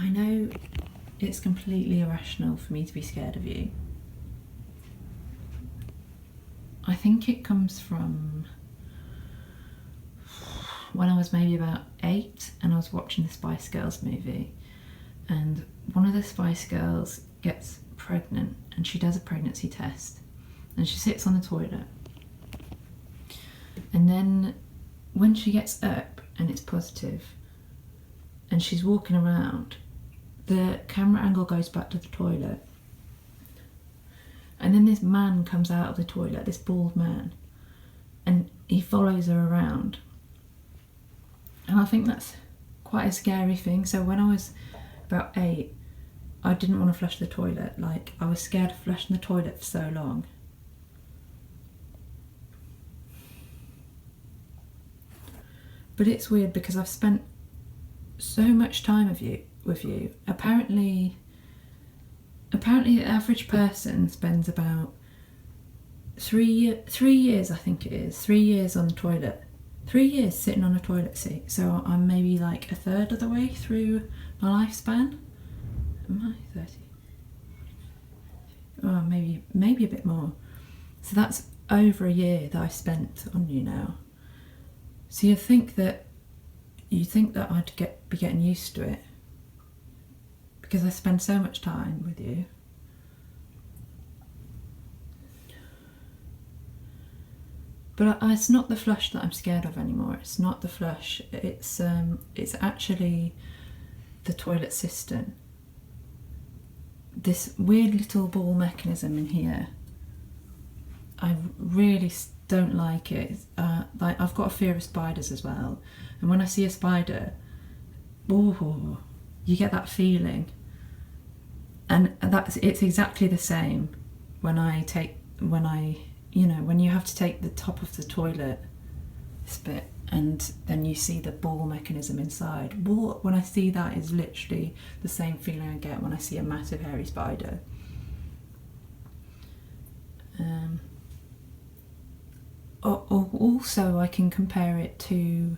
I know it's completely irrational for me to be scared of you. I think it comes from when I was maybe about 8 and I was watching the Spice Girls movie, and one of the Spice Girls gets pregnant and she does a pregnancy test and she sits on the toilet, and then when she gets up and it's positive and she's walking around, the camera angle goes back to the toilet, and then this man comes out of the toilet, this bald man, and he follows her around. And I think that's quite a scary thing. So when I was about 8, I didn't want to flush the toilet. Like, I was scared of flushing the toilet for so long. But it's weird because I've spent so much time with you. Apparently the average person spends about 3 years, I think it is, 3 years on the toilet. 3 years sitting on a toilet seat. So I'm maybe like a third of the way through my lifespan. Am I 30? Oh, maybe a bit more. So that's over a year that I've spent on you now. So you think that I'd be getting used to it because I spend so much time with you. But it's not the flush that I'm scared of anymore. It's not the flush. It's actually the toilet cistern. This weird little ball mechanism in here. I really don't like it. Like, I've got a fear of spiders as well, and when I see a spider, ooh, you get that feeling. And it's exactly the same when you have to take the top of the toilet spit and then you see the ball mechanism inside. When I see that, is literally the same feeling I get when I see a massive hairy spider. Also, I can compare it to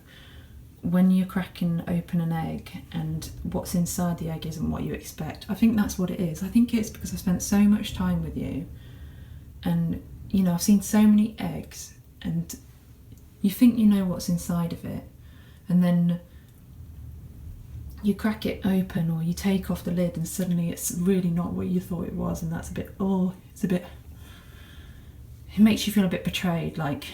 when you're cracking open an egg and what's inside the egg isn't what you expect. I think that's what it is. I think it's because I spent so much time with you, and I've seen so many eggs, and you think you know what's inside of it, and then you crack it open or you take off the lid and suddenly it's really not what you thought it was, and that's it makes you feel a bit betrayed, like,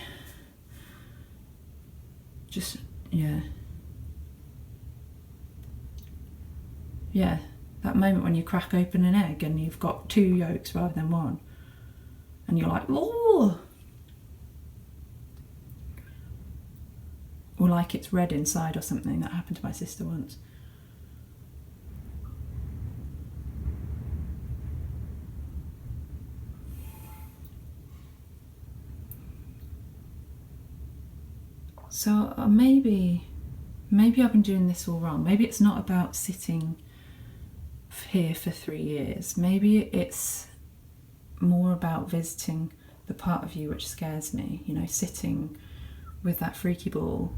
just, yeah, that moment when you crack open an egg and you've got 2 yolks rather than 1, and you're like, oh, or like it's red inside or something. That happened to my sister once. So maybe I've been doing this all wrong. Maybe it's not about sitting here for 3 years. Maybe it's more about visiting the part of you which scares me, sitting with that freaky ball.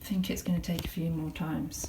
I think it's going to take a few more times.